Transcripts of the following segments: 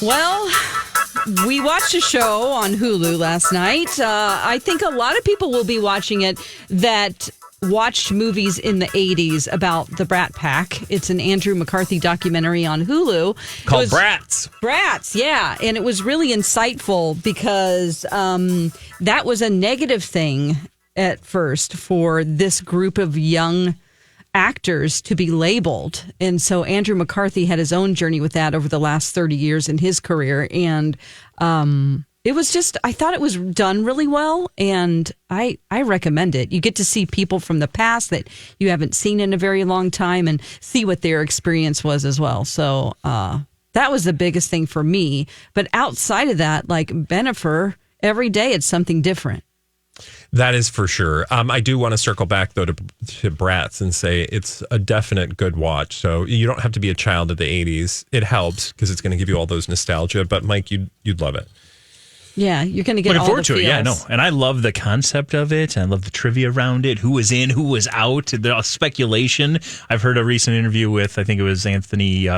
Well, we watched a show on Hulu last night. I think a lot of people will be watching it that watched movies in the 80s about the Brat Pack. It's an Andrew McCarthy documentary on Hulu. Called Brats. Brats, yeah. And it was really insightful because that was a negative thing at first for this group of young actors to be labeled. And so Andrew McCarthy had his own journey with that over the last 30 years in his career. And it was just, I thought it was done really well. And I recommend it. You get to see people from the past that you haven't seen in a very long time and see what their experience was as well. So that was the biggest thing for me. But outside of that, like Bennifer, every day it's something different. That is for sure. I do want to circle back, though, to Brats and say it's a definite good watch. So you don't have to be a child of the 80s. It helps because it's going to give you all those nostalgia. But, Mike, you'd love it. Yeah, you're going to get Looking all forward the to it. feels. Yeah, no. And I love the concept of it. I love the trivia around it. Who was in, who was out, the speculation. I've heard a recent interview with, I think it was Anthony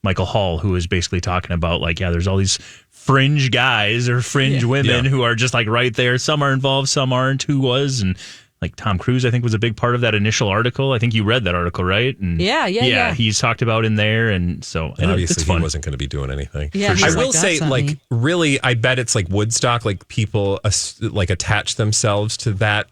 Michael Hall, who was basically talking about, like, yeah, there's all these fringe guys or fringe women who are just like right there. Some are involved, some aren't. Who was? And like Tom Cruise, I think, was a big part of that initial article. I think you read that article, right? And yeah. He's talked about in there. And so and obviously he wasn't going to be doing anything. Yeah, I will say, like, me. really, I bet it's like Woodstock, like people like attach themselves to that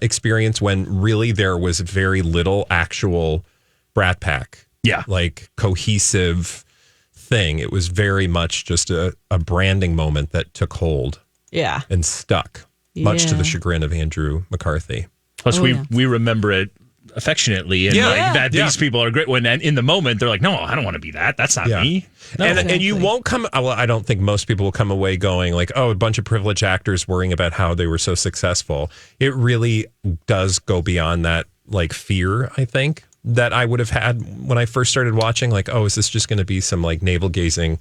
experience when really there was very little actual Brat Pack. Yeah. Like cohesive thing. It was very much just a branding moment that took hold and stuck, much to the chagrin of Andrew McCarthy. Plus, we remember it affectionately, and these people are great. When in the moment they're like, "No, I don't want to be that. That's not me." No, and you won't come. Well, I don't think most people will come away going like, "Oh, a bunch of privileged actors worrying about how they were so successful." It really does go beyond that, like fear. I think that I would have had when I first started watching, like, oh, is this just going to be some like navel gazing,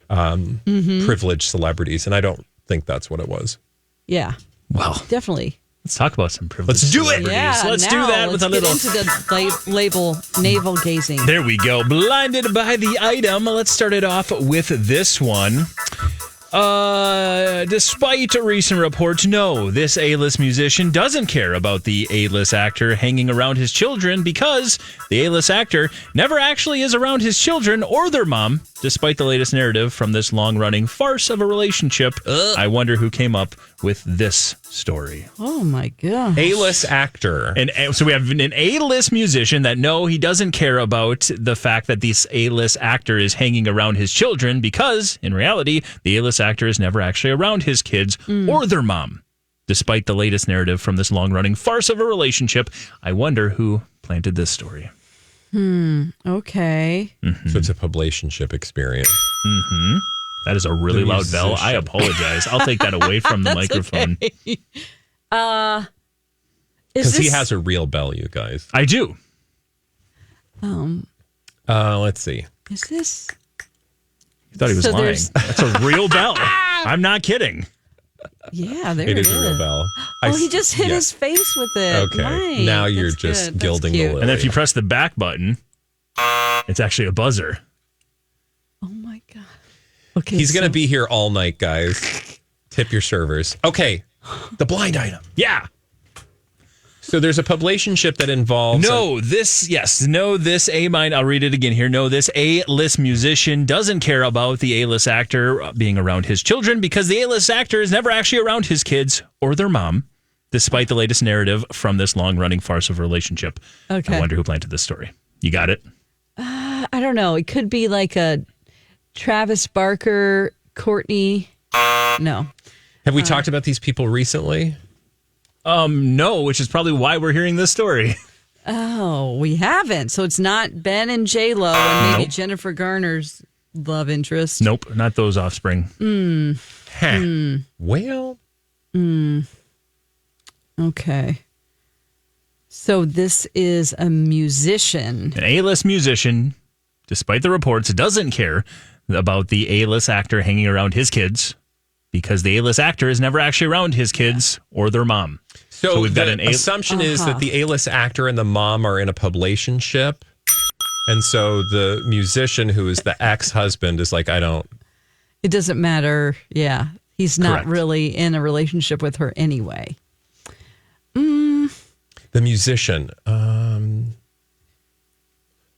privileged celebrities? And I don't think that's what it was. Yeah. Well, definitely. Let's talk about some privilege. Let's do it. Yeah, let's do that with a little. Into the label navel gazing. There we go. Blinded by the item. Let's start it off with this one. Despite recent reports, no, this A-list musician doesn't care about the A-list actor hanging around his children because the A-list actor never actually is around his children or their mom, despite the latest narrative from this long-running farce of a relationship. I wonder who came up with this story. Oh, my God. A-list actor. And so we have an A-list musician that, no, he doesn't care about the fact that this A-list actor is hanging around his children because, in reality, the A-list actor is never actually around his kids or their mom. Despite the latest narrative from this long-running farce of a relationship, I wonder who planted this story. Okay. Mm-hmm. So it's a publicationship experience. Mm-hmm. That is a really loud bell. I apologize. I'll take that away from the microphone. Okay. Because he has a real bell, you guys. I do. Let's see. Is this? You thought he was So lying. there's- That's a real bell. I'm not kidding. Yeah, there It it is a real bell. Oh, he just hit his face with it. Okay. Nice. Now you're That's just good. gilding That's the cute. lily. And then if you press the back button, it's actually a buzzer. Oh, my God. Okay. He's going to be here all night, guys. Tip your servers. Okay. The blind item. Yeah. So there's a publicationship that involves... this A-mind, I'll read it again here. No, this A-list musician doesn't care about the A-list actor being around his children because the A-list actor is never actually around his kids or their mom, despite the latest narrative from this long-running farce of a relationship. Okay. I wonder who planted this story. You got it? I don't know. It could be like a Travis Barker, Courtney. No. Have we talked about these people recently? No, which is probably why we're hearing this story. Oh, we haven't. So it's not Ben and J-Lo and maybe Jennifer Garner's love interest. Nope, not those offspring. Well... Okay. So this is a musician. An A-list musician, despite the reports, doesn't care about the A-list actor hanging around his kids because the A-list actor is never actually around his kids or their mom. So we've got the an assumption is that the A-list actor and the mom are in a publicationship. And so the musician who is the ex-husband is like, I don't It doesn't matter. Yeah. He's not Correct. really in a relationship with her anyway. The musician.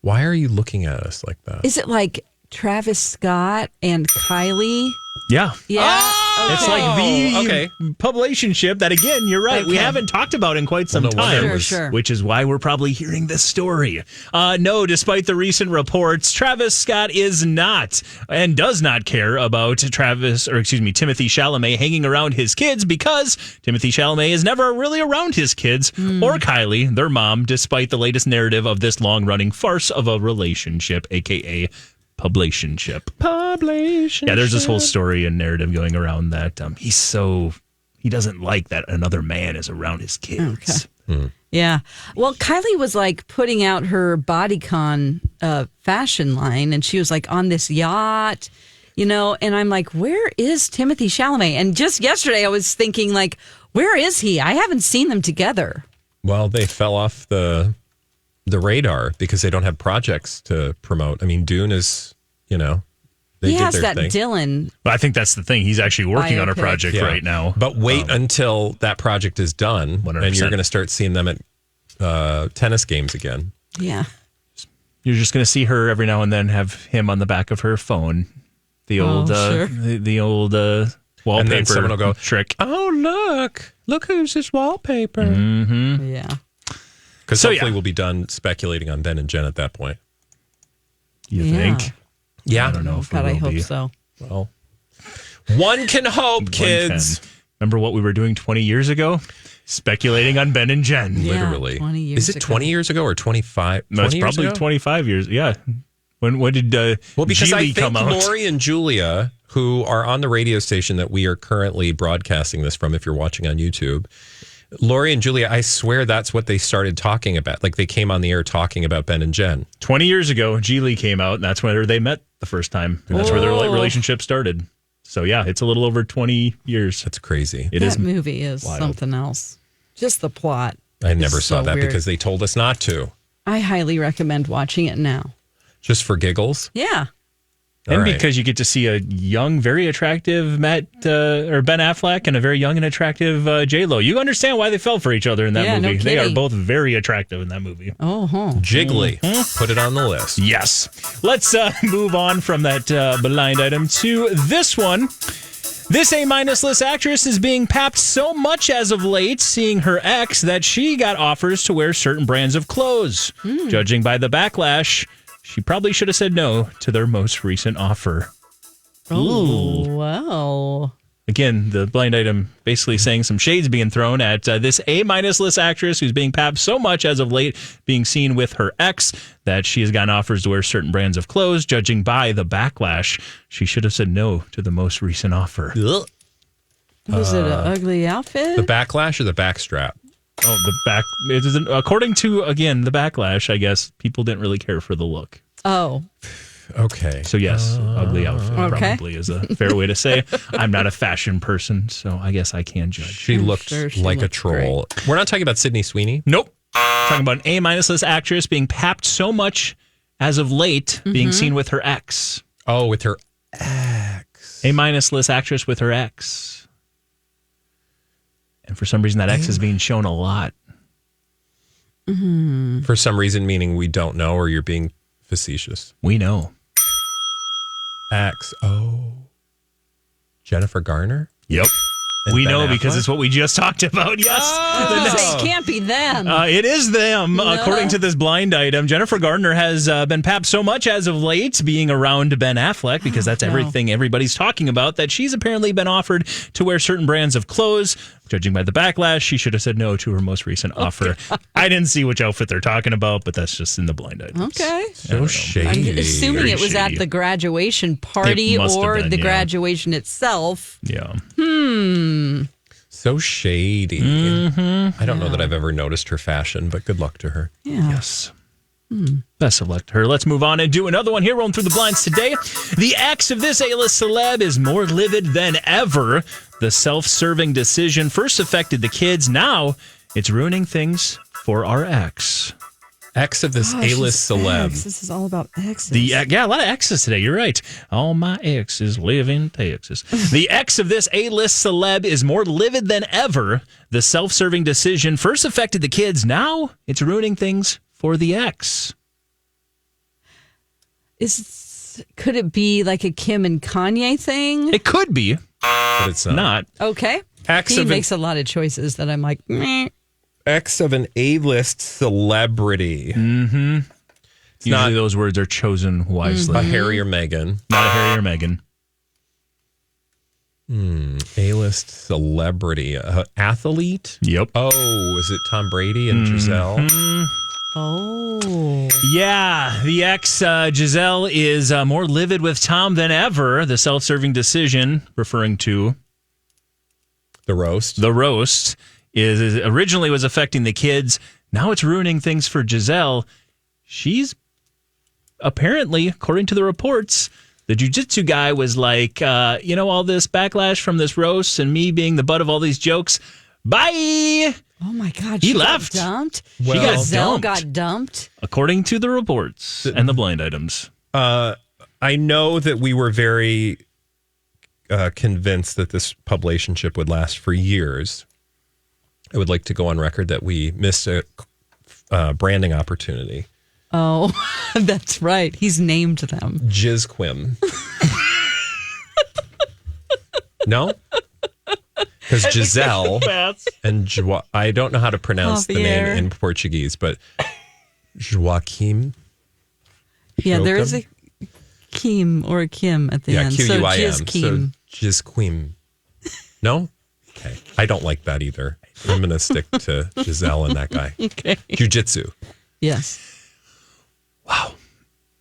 Why are you looking at us like that? Is it like Travis Scott and Kylie? Yeah. Yeah. It's like the okay. publicationship that, again, you're right, we Okay. haven't talked about in quite some Well, no wonder time, it was- Sure. which is why we're probably hearing this story. No, despite the recent reports, Travis Scott is not and does not care about Timothy Chalamet hanging around his kids, because Timothy Chalamet is never really around his kids or Kylie, their mom, despite the latest narrative of this long-running farce of a relationship, a.k.a. publicationship. Yeah, there's this whole story and narrative going around that he doesn't like that another man is around his kids. Yeah. Well, Kylie was like putting out her bodycon fashion line, and she was like on this yacht, and I'm like, where is Timothy Chalamet? And just yesterday I was thinking, like, where is he? I haven't seen them together. Well, they fell off the radar because they don't have projects to promote. I mean, Dune is, they He did has their that thing. Dylan. But I think that's the thing. He's actually working on a Biopic. project Yeah. right now. But wait until that project is done, 100%. and you're going to start seeing them at tennis games again. Yeah. You're just going to see her every now and then have him on the back of her phone. The old, sure. the old wallpaper And then someone will go, trick. Oh, look who's this wallpaper. Yeah. Because So, hopefully yeah. we'll be done speculating on Ben and Jen at that point. You Yeah. think? Yeah. I don't know if God, we I will hope be. so. Well, one can hope, One kids. can. Remember what we were doing 20 years ago? Speculating on Ben and Jen. Yeah, Literally. 20 years Is it ago. 20 years ago or 25? No, it's 20 years probably ago? 25 years. Yeah. When did Well, because I Geely think come out? Lori and Julia, who are on the radio station that we are currently broadcasting this from, if you're watching on YouTube, Lori and Julia, I swear that's what they started talking about. Like they came on the air talking about Ben and Jen. 20 years ago, Geely came out, and that's where they met the first time. And that's where their relationship started. So, yeah, it's a little over 20 years. That's crazy. It That is. movie is wild. something else. Just the plot. I never is saw so that weird. because they told us not to. I highly recommend watching it now. Just for giggles. Yeah. And All right. because you get to see a young, very attractive Ben Affleck and a very young and attractive J-Lo. You understand why they fell for each other in that Yeah, no movie. They are kidding. both very attractive in that movie. Oh, huh. Jiggly. Put it on the list. Yes. Let's move on from that blind item to this one. This A-list actress is being papped so much as of late, seeing her ex, that she got offers to wear certain brands of clothes. Judging by the backlash, she probably should have said no to their most recent offer. Oh, wow. Again, the blind item basically saying some shades being thrown at this A-list actress who's being papped so much as of late, being seen with her ex, that she has gotten offers to wear certain brands of clothes. Judging by the backlash, she should have said no to the most recent offer. Was it an ugly outfit? The backlash or the backstrap? Oh, the back. It isn't, according to, again, the backlash, I guess people didn't really care for the look. Oh, Okay. So, yes, ugly outfit Okay. probably is a fair way to say. I'm not a fashion person, so I guess I can judge. She looked sure she like a looked troll. We're not talking about Sydney Sweeney. Nope. Talking about an A-list actress being papped so much as of late, being seen with her ex. Oh, with her ex. A-list actress with her ex. And for some reason, that ex is being shown a lot. For some reason, meaning we don't know, or you're being facetious. We know. Ex. Oh. Jennifer Garner? Yep. And We Ben know because Affleck? it's what we just talked about. Yes. it can't be them. It is them, according to this blind item. Jennifer Gardner has been papped so much as of late, being around Ben Affleck, because that's everything everybody's talking about, that she's apparently been offered to wear certain brands of clothes. Judging by the backlash, she should have said no to her most recent offer. I didn't see which outfit they're talking about, but that's just in the blind items. Okay. So I'm shady. assuming Very it was shady. at the graduation party It must have or been, the yeah. graduation itself. Yeah. So shady. I don't know that I've ever noticed her fashion, but good luck to her. Yeah. Yes. Best of luck to her. Let's move on and do another one here. Rolling through the blinds today. The ex of this A-list celeb is more livid than ever. The self-serving decision first affected the kids. Now it's ruining things for our ex. Ex of this A-list celeb. This is all about exes. A lot of exes today. You're right. All my exes live in Texas. The ex of this A-list celeb is more livid than ever. The self-serving decision first affected the kids. Now it's ruining things for the ex. Could it be like a Kim and Kanye thing? It could be, But it's not. Okay. Ex He of makes a lot of choices that I'm like, meh. Ex of an A-list celebrity. Mm-hmm. Usually not those words are chosen wisely. a Harry or Meghan. Not a Harry or Meghan. A-list celebrity. Athlete? Yep. Oh, is it Tom Brady and Giselle? Oh. Yeah, the ex, Giselle, is more livid with Tom than ever. The self-serving decision, referring to The roast. the roast, is originally was affecting the kids. Now it's ruining things for Giselle. She's apparently, according to the reports, the jiu-jitsu guy was like, all this backlash from this roast and me being the butt of all these jokes. Bye! Oh my God. He She left. Got dumped? Well- She got Giselle dumped. got dumped? According to the reports and the blind items. I know that we were very convinced that this publicationship would last for years. I would like to go on record that we missed a branding opportunity. Oh, that's right. He's named them. Jizquim. No? Because Giselle and I don't know how to pronounce the name Javier. in Portuguese, but Joaquim. Yeah, there is Joachim? a Kim or a Kim at the Yeah, end. Q-U-I-M. So Kim. So Jizquim. No? Okay. I don't like that either. I'm going to stick to Giselle and that guy. Okay. Jiu-jitsu. Yes. Wow.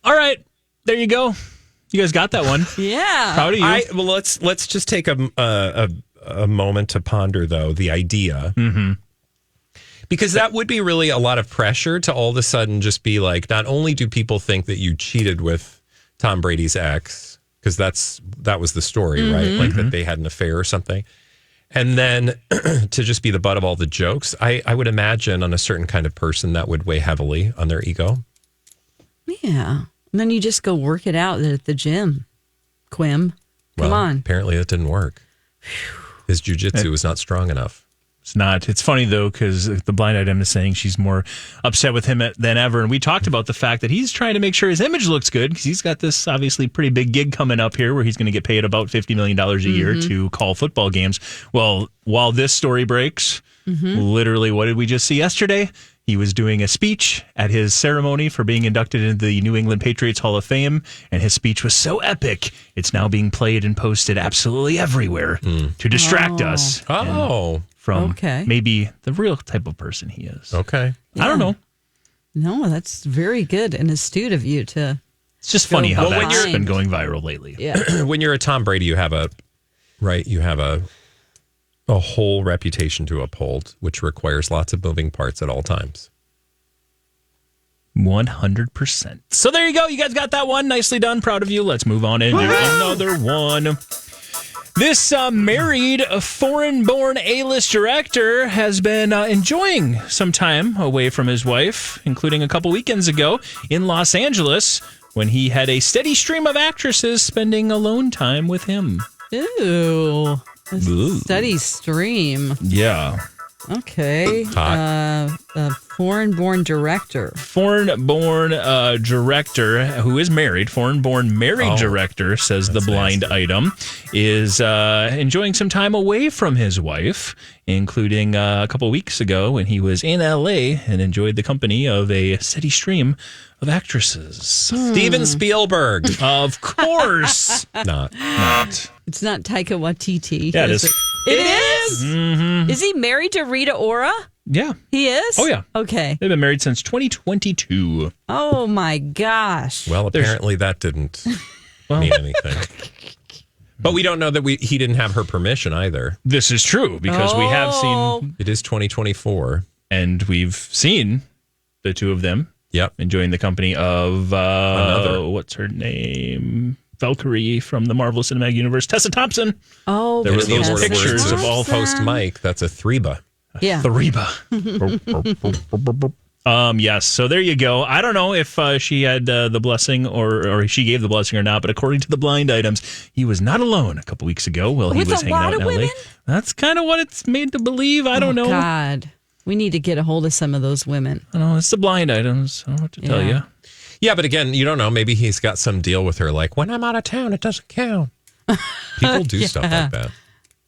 All right. There you go. You guys got that one. Yeah. Proud of you. Well, let's just take a moment to ponder, though, the idea. Mm-hmm. Because that would be really a lot of pressure to all of a sudden just be like, not only do people think that you cheated with Tom Brady's ex, because that was the story, right? Like that they had an affair or something. And then to just be the butt of all the jokes, I would imagine on a certain kind of person that would weigh heavily on their ego. Yeah. And then you just go work it out at the gym. Quim. Come on. Apparently that didn't work. His jiu-jitsu was not strong enough. It's not. It's funny, though, because the blind item is saying she's more upset with him than ever. And we talked about the fact that he's trying to make sure his image looks good because he's got this obviously pretty big gig coming up here where he's going to get paid about $50 million a year to call football games. Well, while this story breaks, literally, what did we just see yesterday? He was doing a speech at his ceremony for being inducted into the New England Patriots Hall of Fame, and his speech was so epic, it's now being played and posted absolutely everywhere to distract us from maybe the real type of person he is. Okay. I don't know. No, that's very good and astute of you to. It's just funny how behind. that's been going viral lately. Yeah. When you're a Tom Brady, you have a whole reputation to uphold, which requires lots of moving parts at all times. 100%. So there you go. You guys got that one. Nicely done. Proud of you. Let's move on into another one. This married foreign-born A-list director has been enjoying some time away from his wife, including a couple weekends ago in Los Angeles when he had a steady stream of actresses spending alone time with him. Ooh. A steady stream. Yeah. Okay. A foreign-born director. Foreign-born director who is married, foreign-born married director, says the blind item, is enjoying some time away from his wife, including a couple weeks ago when he was in L.A. and enjoyed the company of a steady stream of actresses. Steven Spielberg. Of course. Not. It's not Taika Waititi. Yeah, it is. It is? Mm-hmm. Is he married to Rita Ora? Yeah. He is? Oh, yeah. Okay. They've been married since 2022. Oh, my gosh. Well, apparently that didn't mean anything. But we don't know that he didn't have her permission either. This is true because we have seen... It is 2024. And we've seen the two of them. Yep. Enjoying the company of... Another. What's her name? Valkyrie from the Marvel Cinematic Universe. Tessa Thompson. Oh, there were those Tessa pictures of Thompson. all host Mike. That's a threeba. Yeah. The Reba. Yes. So there you go. I don't know if she had the blessing or she gave the blessing or not, but according to the blind items, he was not alone a couple weeks ago while he was hanging out in LA. Women? That's kind of what it's made to believe. I don't know. God, we need to get a hold of some of those women. I know it's the blind items. I don't know what to tell you. Yeah, but again, you don't know. Maybe he's got some deal with her. Like, when I'm out of town, it doesn't count. People do stuff like that.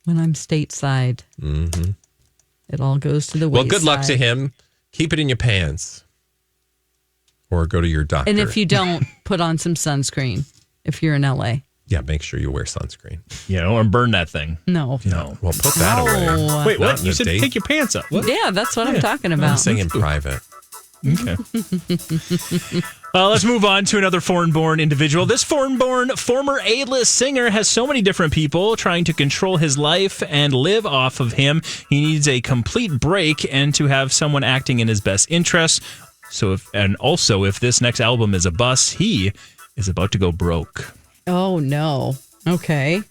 When I'm stateside, it all goes to the wayside. Well, good luck to him. Keep it in your pants. Or go to your doctor. And if you don't, put on some sunscreen if you're in LA. Yeah, make sure you wear sunscreen. Yeah, or burn that thing. No. Well, put that away. Wait, what? You said take your pants up. What? Yeah, that's what I'm talking about. I'm saying in private. Okay. Let's move on to another foreign-born individual. This foreign-born former A-list singer has so many different people trying to control his life and live off of him. He needs a complete break and to have someone acting in his best interests. If this next album is a bust, he is about to go broke. Oh, no. Okay.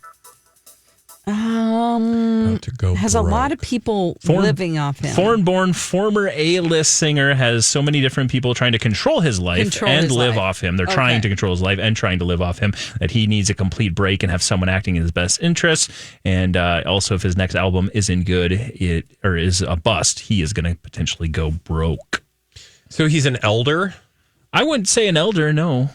About to go has broke. A lot of people living off him. Foreign-born former A-list singer has so many different people trying to control his life and live off him. They're trying to control his life and trying to live off him, that he needs a complete break and have someone acting in his best interests. And also, if his next album isn't good or is a bust, he is going to potentially go broke. So he's an elder? I wouldn't say an elder, no.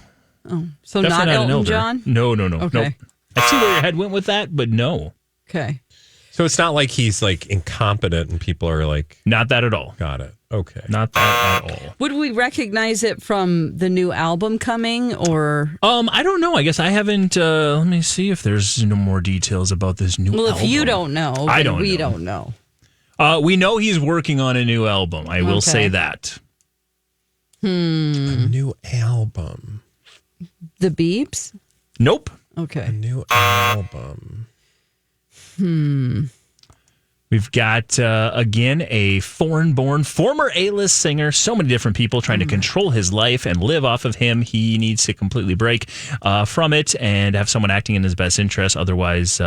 Oh, so definitely not Elton John? No. Okay. Nope. I see where your head went with that, but no. Okay. So it's not like he's like incompetent and people are like... Not that at all. Got it. Okay. Not that at all. Would we recognize it from the new album coming or... I don't know. I guess I haven't... let me see if there's no more details about this new album. Well, if you don't know, then we don't know. We know he's working on a new album. I will say that. A new album. The Beeps? Nope. Okay. A new album. We've got, again, a foreign-born former A-list singer. So many different people trying to control his life and live off of him. He needs to completely break from it and have someone acting in his best interest. Otherwise,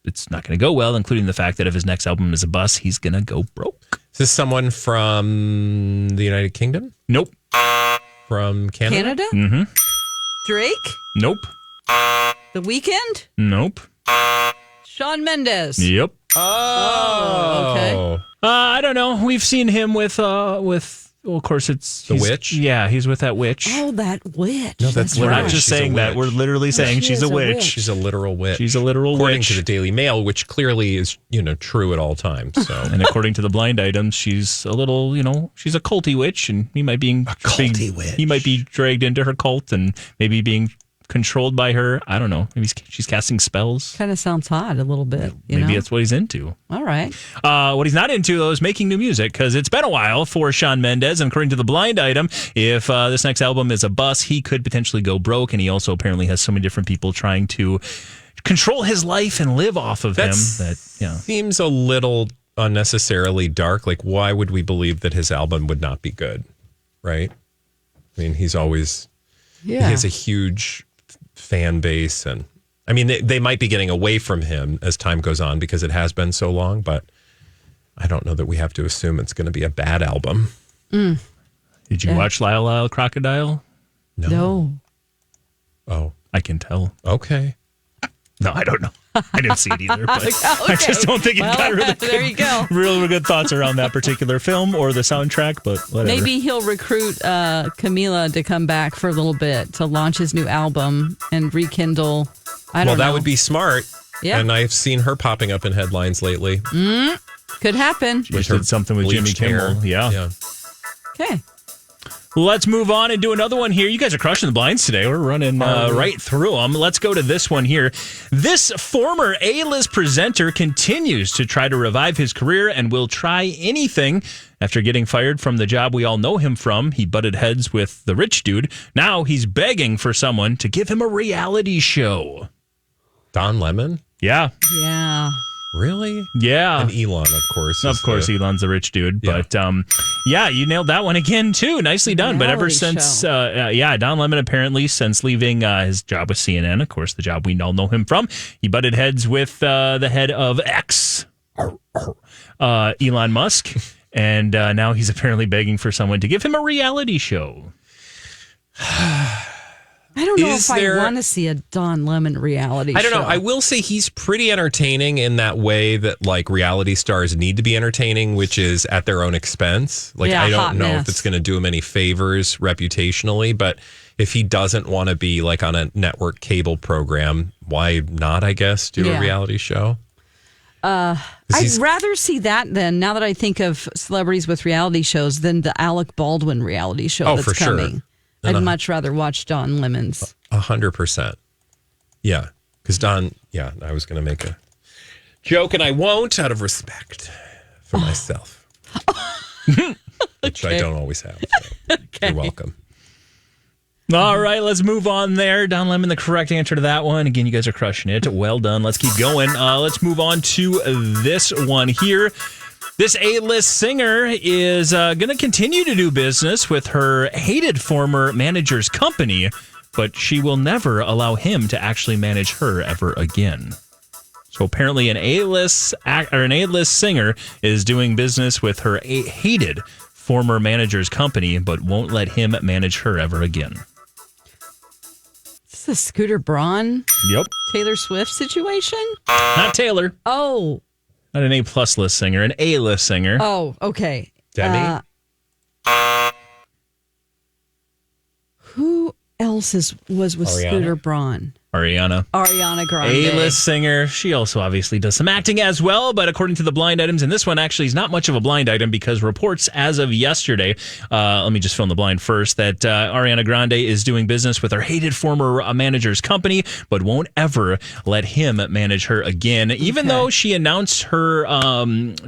it's not going to go well, including the fact that if his next album is a bust, he's going to go broke. Is this someone from the United Kingdom? Nope. From Canada? Mm-hmm. Drake? Nope. The Weeknd? Nope. Shawn Mendes? Yep. Oh. Okay. I don't know. We've seen him with well, of course, The Witch? Yeah, he's with that witch. Oh, that witch. No, that's We're right. not just She's saying a that. witch. We're literally saying she's a witch. She's a literal witch. She's a literal according witch. to the Daily Mail, which clearly is, true at all times. So, And according to the blind items, she's a little, she's a culty witch, and he might be witch. He might be dragged into her cult and maybe being controlled by her. I don't know. Maybe she's casting spells. Kind of sounds hot a little bit. Maybe that's what he's into. All right. What he's not into, though, is making new music, because it's been a while for Shawn Mendes. And according to the blind item, if this next album is a bust, he could potentially go broke. And he also apparently has so many different people trying to control his life and live off of him. That seems a little unnecessarily dark. Like, why would we believe that his album would not be good? Right? I mean, he's always... Yeah. He has a huge fan base, and I mean they might be getting away from him as time goes on because it has been so long, but I don't know that we have to assume it's going to be a bad album. Did you watch Lyle Lyle Crocodile? No. Oh, I can tell. okay. No, I don't know. I didn't see it either, but I just don't think it got really good, there you go. really good thoughts around that particular film or the soundtrack, but whatever. Maybe he'll recruit Camila to come back for a little bit to launch his new album and rekindle. I don't know. Well, that would be smart. Yeah. And I've seen her popping up in headlines lately. Could happen. She did something with Jimmy bleached hair. Kimmel. Yeah. Okay. Let's move on and do another one here. You guys are crushing the blinds today. We're running right through them. Let's go to this one here. This former A-list presenter continues to try to revive his career and will try anything. After getting fired from the job we all know him from, he butted heads with the rich dude. Now he's begging for someone to give him a reality show. Don Lemon? Yeah. Yeah. Really? Yeah. And Elon, of course. Of course, Elon's the rich dude. Yeah. But, you nailed that one again, too. Nicely done. But ever Reality since, Don Lemon apparently, since leaving his job with CNN, of course, the job we all know him from, he butted heads with the head of X, Elon Musk. And now he's apparently begging for someone to give him a reality show. I don't know if I want to see a Don Lemon reality show. I don't know. I will say he's pretty entertaining in that way that like reality stars need to be entertaining, which is at their own expense. Like I don't know if it's going to do him any favors reputationally, but if he doesn't want to be like on a network cable program, why not, I guess, do a reality show? I'd rather see that than, now that I think of celebrities with reality shows, than the Alec Baldwin reality show that's coming. Sure. I'd much rather watch Don Lemon's. 100%. Yeah. Because Don, I was going to make a joke and I won't out of respect for myself. Which I don't always have. So you're welcome. All right, let's move on there. Don Lemon, the correct answer to that one. Again, you guys are crushing it. Well done. Let's keep going. Let's move on to this one here. This A-list singer is going to continue to do business with her hated former manager's company, but she will never allow him to actually manage her ever again. So apparently an A-list singer is doing business with her hated former manager's company, but won't let him manage her ever again. Is this a Scooter Braun? Yep. Taylor Swift situation? Not Taylor. Oh. Not an A-plus list singer, an A-list singer. Oh, okay. Demi? Who else was with Ariana? Scooter Braun? Ariana Grande. A-list singer. She also obviously does some acting as well, but according to the blind items, and this one actually is not much of a blind item because reports as of yesterday, let me just fill in the blind first, that Ariana Grande is doing business with her hated former manager's company, but won't ever let him manage her again, even though she announced her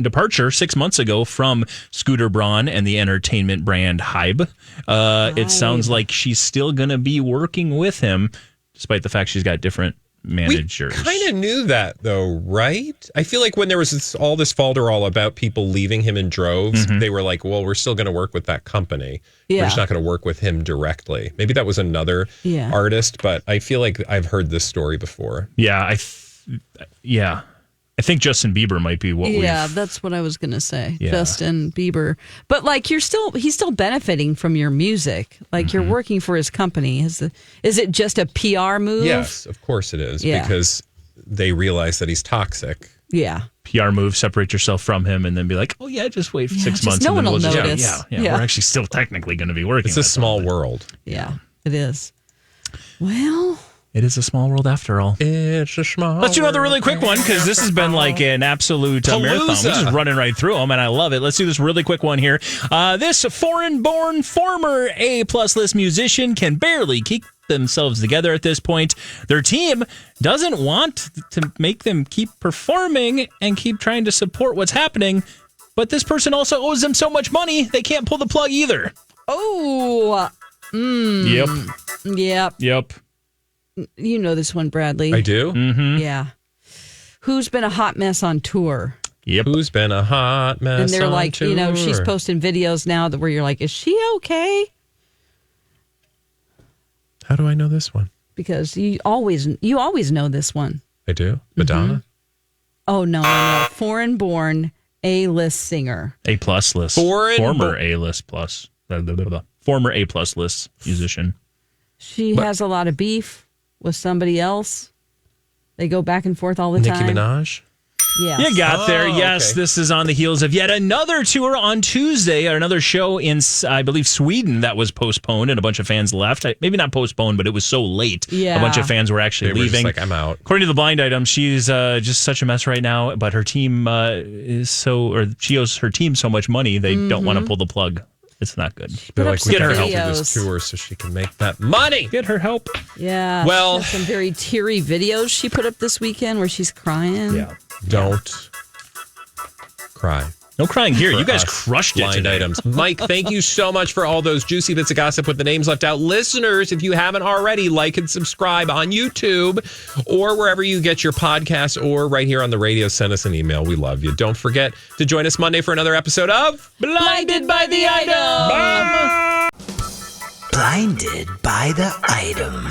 departure 6 months ago from Scooter Braun and the entertainment brand Hybe. It sounds like she's still going to be working with him, despite the fact she's got different managers. We kind of knew that, though, right? I feel like when there was all this falderall about people leaving him in droves, they were like, well, we're still going to work with that company. We're just not going to work with him directly. Maybe that was another artist, but I feel like I've heard this story before. Yeah, I think Justin Bieber might be what that's what I was going to say. Yeah. Justin Bieber. But like he's still benefiting from your music. Like you're working for his company. Is it just a PR move? Yes, of course it is. Yeah. Because they realize that he's toxic. Yeah. PR move, separate yourself from him and then be like, oh yeah, just wait for 6 months. No and one then will we'll notice. Yeah, we're actually still technically going to be working. It's a small world. Yeah, it is. Well... It is a small world after all. It's a small Let's do another really quick one because this has been like an absolute marathon. We're just running right through them, and I love it. Let's do this really quick one here. This foreign-born former A-plus list musician can barely keep themselves together at this point. Their team doesn't want to make them keep performing and keep trying to support what's happening, but this person also owes them so much money they can't pull the plug either. Oh. Yep. You know this one, Bradley. I do? Mm-hmm. Yeah. Who's been a hot mess on tour? Yep. Who's been a hot mess? And they're on like, tour? she's posting videos now where you're like, is she okay? How do I know this one? Because you always know this one. I do? Madonna? Oh, no. Foreign-born A-list singer. A-plus list. Former A-list plus. Former A-plus list musician. She has a lot of beef with somebody else. They go back and forth all the time. Nicki Minaj? Yes. You got there. Yes, okay. This is on the heels of yet another tour on Tuesday, or another show in, I believe, Sweden that was postponed, and a bunch of fans left. Maybe not postponed, but it was so late. Yeah. A bunch of fans were actually They were leaving. just like, I'm out. According to the blind item, she's just such a mess right now, but her team she owes her team so much money, they don't want to pull the plug. It's not good. They're like, we Get gotta her help help. with this tour so she can make that money. Get her help. Yeah. Well- she has some very teary videos she put up this weekend where she's crying. Yeah. Don't cry. No crying here. For You guys us crushed it blind today. items. Mike, thank you so much for all those juicy bits of gossip with the names left out. Listeners, if you haven't already, like and subscribe on YouTube or wherever you get your podcasts, or right here on the radio. Send us an email. We love you. Don't forget to join us Monday for another episode of Blinded by the Item. Blinded by the item.